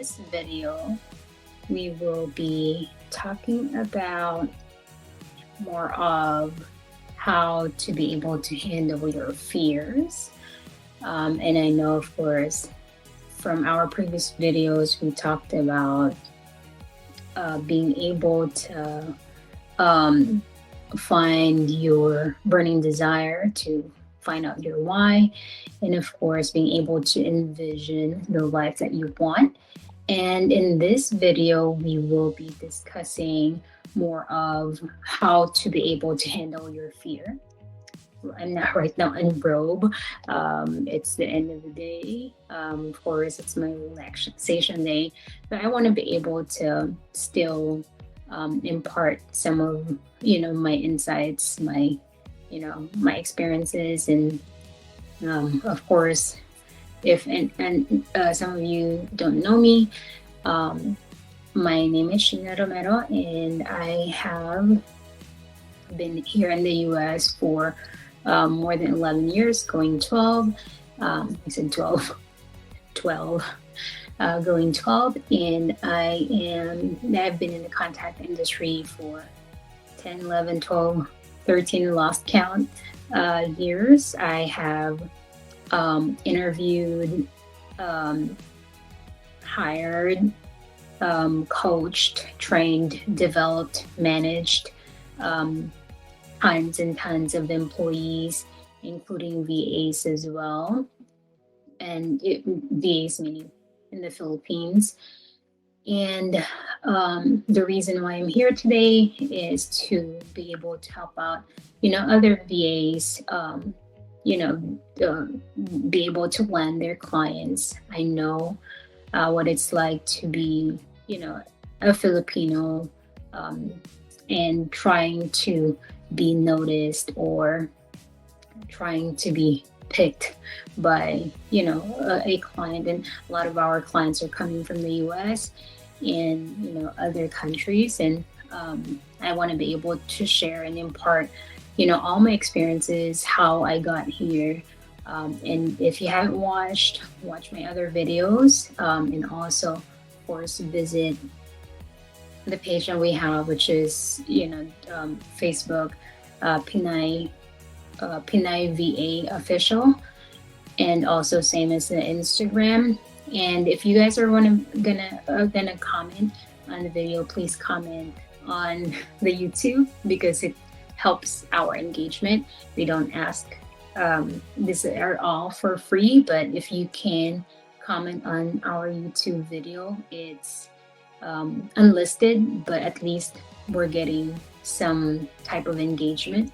this video, we will be talking about more of how to be able to handle your fears. And I know, of course, from our previous videos, we talked about being able to um, find your burning desire, to find out your why, and of course, being able to envision the life that you want. And in this video, we will be discussing more of how to be able to handle your fear. I'm not right now in robe. It's the end of the day. Of course, it's my relaxation day, but I want to be able to still impart some of my insights, my experiences, and of course, if and some of you don't know me, um, my name is Sheena Romero, and I have been here in the U.S. for more than 11 years, going 12. I said 12, 12, going 12. And I've been in the contact industry for 10, 11, 12, 13, lost count years. I have interviewed, hired, coached, trained, developed, managed um, tons and tons of employees, including VAs as well, and VAs meaning in the Philippines. And the reason why I'm here today is to be able to help out, other VAs, be able to land their clients. I know what it's like to be, a Filipino, um, and trying to be noticed or trying to be picked by a client. And a lot of our clients are coming from the US and other countries, and I want to be able to share and impart all my experiences, how I got here. And if you haven't watch my other videos, and also of course visit the page that we have, which is Facebook, Pinay Pinay VA official, and also same as the Instagram. And if you guys are gonna comment on the video, please comment on the YouTube because it helps our engagement. We don't ask. These are all for free, but if you can comment on our YouTube video, it's unlisted, but at least we're getting some type of engagement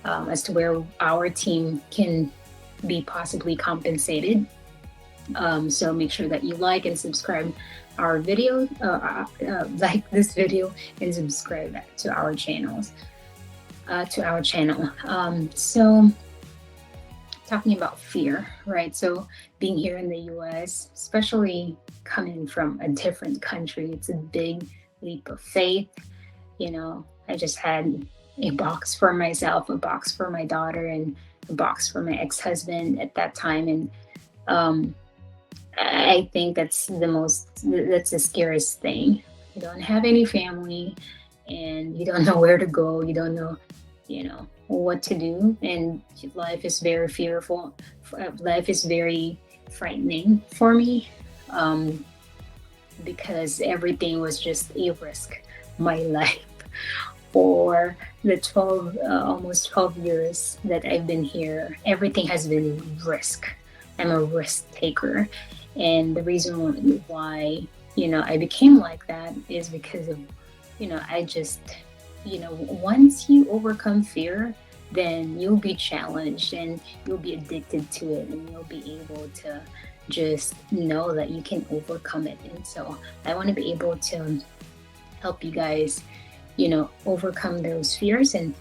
as to where our team can be possibly compensated. So make sure that you like and subscribe our video, like this video, and subscribe to our channels, to our channel. So talking about fear, right? So being here in the US, especially coming from a different country, it's a big leap of faith. I just had a box for myself, a box for my daughter, and a box for my ex-husband at that time. And I think that's the scariest thing. You don't have any family and you don't know where to go. You don't know, what to do. And life is very fearful. Life is very frightening for me, because everything was just a risk. My life for the 12, almost 12 years that I've been here, everything has been risk. I'm a risk taker. And the reason why, I became like that is because of, I just, once you overcome fear, then you'll be challenged and you'll be addicted to it, and you'll be able to just know that you can overcome it. And so I want to be able to help you guys, overcome those fears. And,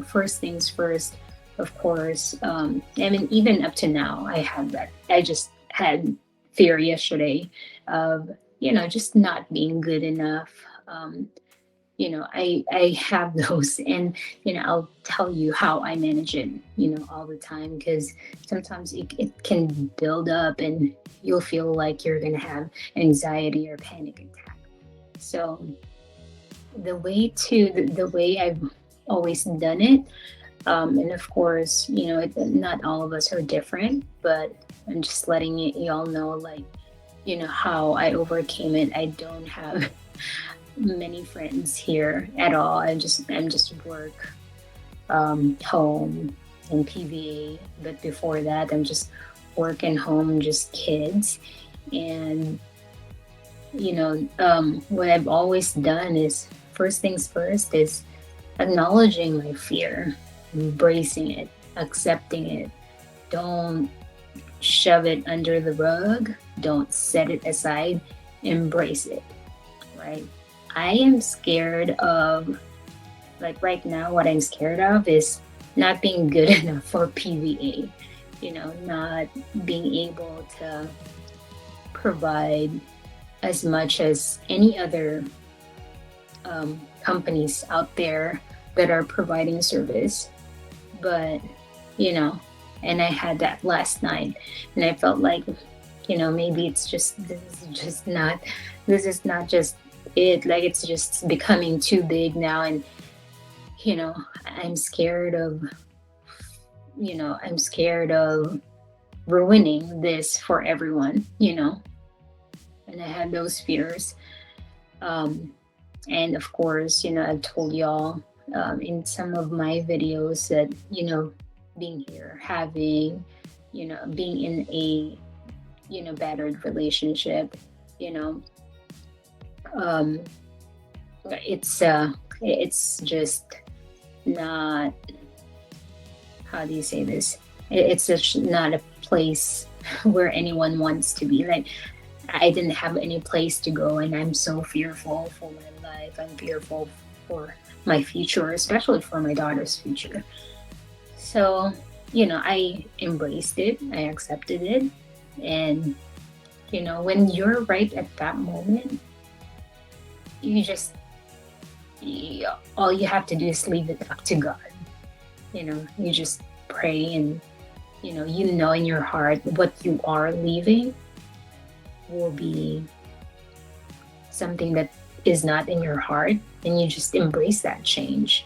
first things first, of course, I mean, even up to now, I have that. I just had fear yesterday of, just not being good enough. I have those, and I'll tell you how I manage it, all the time, because sometimes it can build up and you'll feel like you're gonna have anxiety or panic attack. So the way I've always done it, and of course, not all of us are different, but I'm just letting y'all know, like, how I overcame it. I don't have many friends here at all. I'm just work, home, and PVA. But before that, I'm just work and home, just kids. And what I've always done is, first things first is acknowledging my fear, embracing it, accepting it. Don't shove it under the rug. Don't set it aside. Embrace it, right? I am scared of, like right now, what I'm scared of is not being good enough for PVA, not being able to provide as much as any other companies out there that are providing service. But, you know, and I had that last night, and I felt like, maybe it's just, this is not just it, like it's just becoming too big now. And, you know, I'm scared of, I'm scared of ruining this for everyone, and I had those fears. Um, and of course, I've told y'all in some of my videos that, being here, having, being in a, battered relationship, you know, um, it's just not, how do you say this? It's just not a place where anyone wants to be. Like, I didn't have any place to go, and I'm so fearful for my life. I'm fearful for my future, especially for my daughter's future. So, I embraced it, I accepted it. And, when you're right at that moment, you just, all you have to do is leave it up to God. You just pray, and, in your heart what you are leaving will be something that is not in your heart, and you just embrace that change,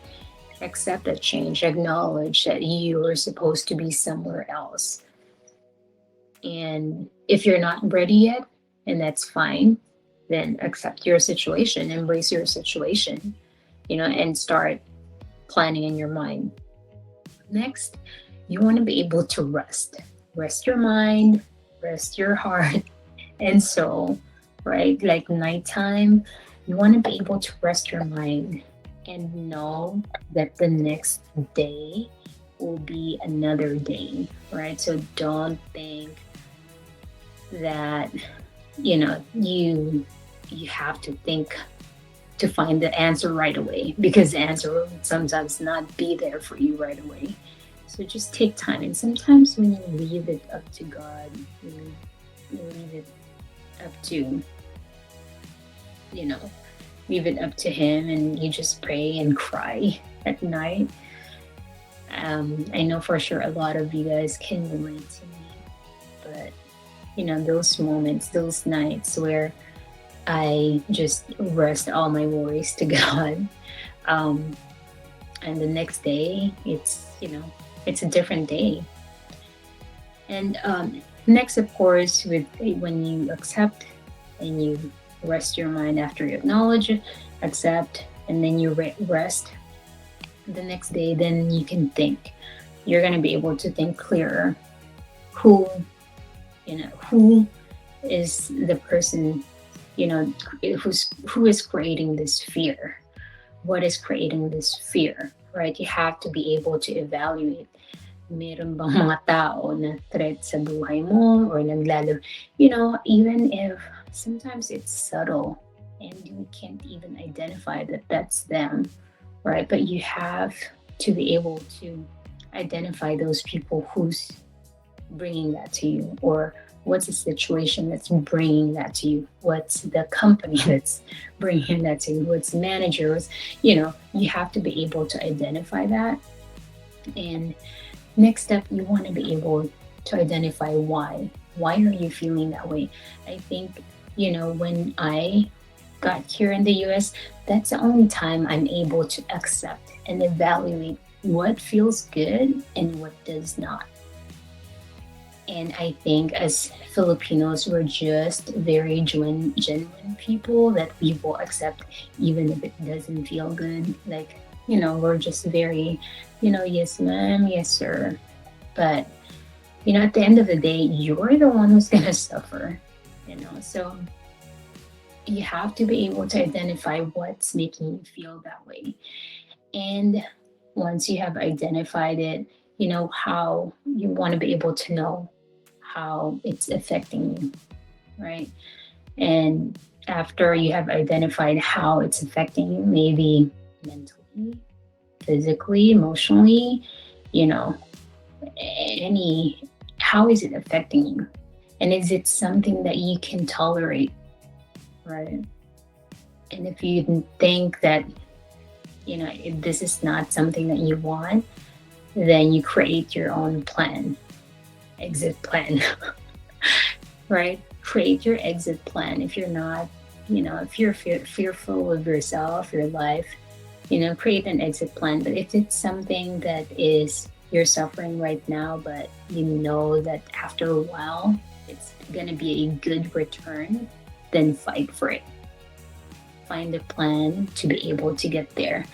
accept that change, acknowledge that you are supposed to be somewhere else. And if you're not ready yet, and that's fine, then accept your situation, embrace your situation, and start planning in your mind. Next, you want to be able to rest your mind, rest your heart, and soul, right? Like nighttime, you want to be able to rest your mind and know that the next day will be another day, right? So don't think that, you have to think to find the answer right away, because the answer will sometimes not be there for you right away. So just take time. And sometimes when you leave it up to God, you leave it up to, you know, leave it up to Him, and you just pray and cry at night. I know for sure a lot of you guys can relate to me, but those moments, those nights where I just rest all my worries to God. Um, and the next day, it's a different day. And next, of course, with when you accept and you rest your mind after you acknowledge it, accept, and then you rest the next day, then you can think. You're going to be able to think clearer. Who, who is the person, who is creating this fear? What is creating this fear, right? You have to be able to evaluate. Meron bang mga tao na threat sa buhay mo, or naglalo, even if sometimes it's subtle and we can't even identify that that's them, right? But you have to be able to identify those people who's bringing that to you, or what's the situation that's bringing that to you, what's the company that's bringing that to you, what's managers, you have to be able to identify that. And next step, you want to be able to identify why are you feeling that way. I think, when I got here in the US, that's the only time I'm able to accept and evaluate what feels good and what does not. And I think as Filipinos, we're just very genuine people that we will accept even if it doesn't feel good. Like, we're just very, yes, ma'am, yes, sir. But, at the end of the day, you're the one who's going to suffer, So you have to be able to identify what's making you feel that way. And once you have identified it, how you want to be able to know how it's affecting you, right? And after you have identified how it's affecting you, maybe mentally, physically, emotionally, you know, any, how is it affecting you? And is it something that you can tolerate, right? And if you think that, if this is not something that you want, then you create your own plan, exit plan, right? Create your exit plan. If you're not, if you're fearful of yourself, your life, create an exit plan. But if it's something that is you're suffering right now, but you know that after a while it's going to be a good return, then fight for it. Find a plan to be able to get there.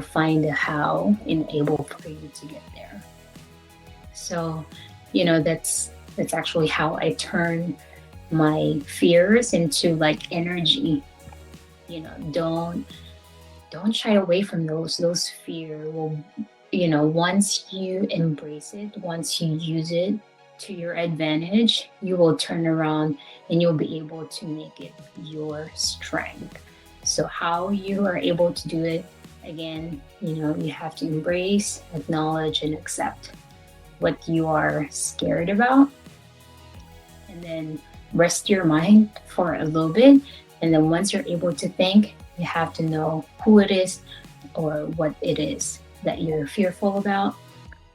Find a how and able for you to get there. So, that's actually how I turn my fears into like energy. Don't shy away from those fear will, once you embrace it, once you use it to your advantage, you will turn around and you'll be able to make it your strength. So how you are able to do it, again, you have to embrace, acknowledge, and accept what you are scared about, and then rest your mind for a little bit. And then once you're able to think, you have to know who it is or what it is that you're fearful about,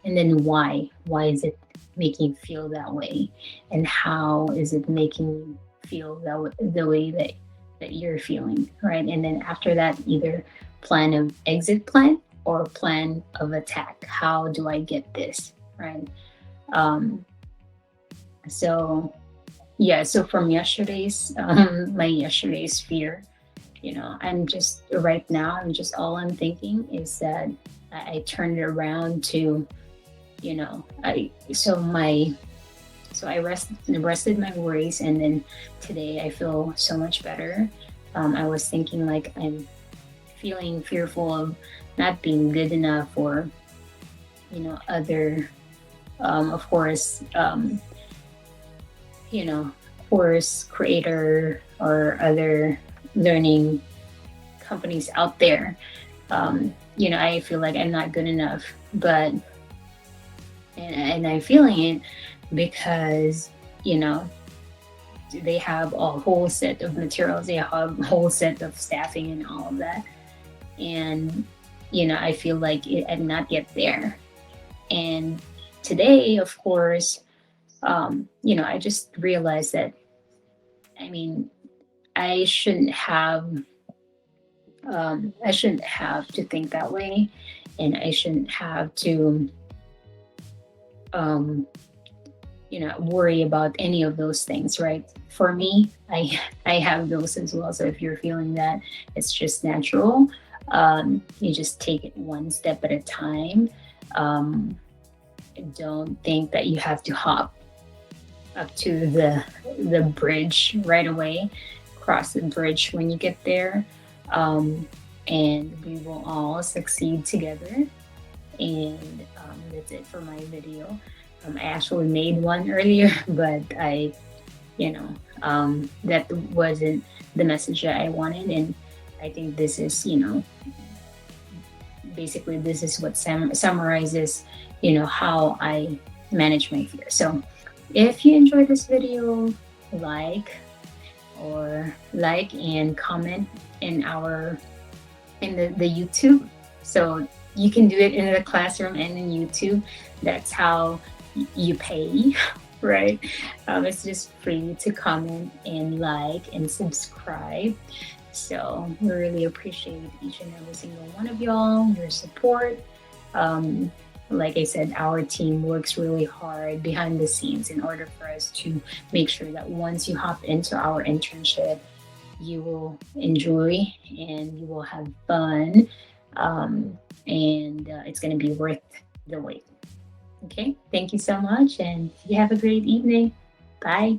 and then why. Why is it making you feel that way? And how is it making you feel the way that you're feeling, right? And then after that, either plan of exit plan or plan of attack. How do I get this, right? Um, so yeah, so from yesterday's my yesterday's fear, I'm just all I'm thinking is that I turned it around to, I rested my worries, and then today I feel so much better. I was thinking like I'm feeling fearful of not being good enough, or other, of course, course creator or other learning companies out there. I feel like I'm not good enough, but and I'm feeling it because they have a whole set of materials, they have a whole set of staffing and all of that, and I feel like I'm not yet there. And today, of course, I just realized that, I mean, I shouldn't have to think that way, and I shouldn't have to worry about any of those things, right? For me, I have those as well. So if you're feeling that, it's just natural. You just take it one step at a time. Don't think that you have to hop up to the bridge right away. Cross the bridge when you get there, and we will all succeed together. And that's it for my video. I actually made one earlier, but that wasn't the message that I wanted. And I think this is, basically this is what summarizes, how I manage my fear. So If you enjoyed this video, like like and comment in our in the YouTube. So you can do it in the classroom and in YouTube. That's how you pay, right? It's just free to comment and like and subscribe. So we really appreciate each and every single one of y'all, your support. Um, like I said, our team works really hard behind the scenes in order for us to make sure that once you hop into our internship, you will enjoy and you will have fun. And it's going to be worth the wait. Okay. Thank you so much. And you have a great evening. Bye.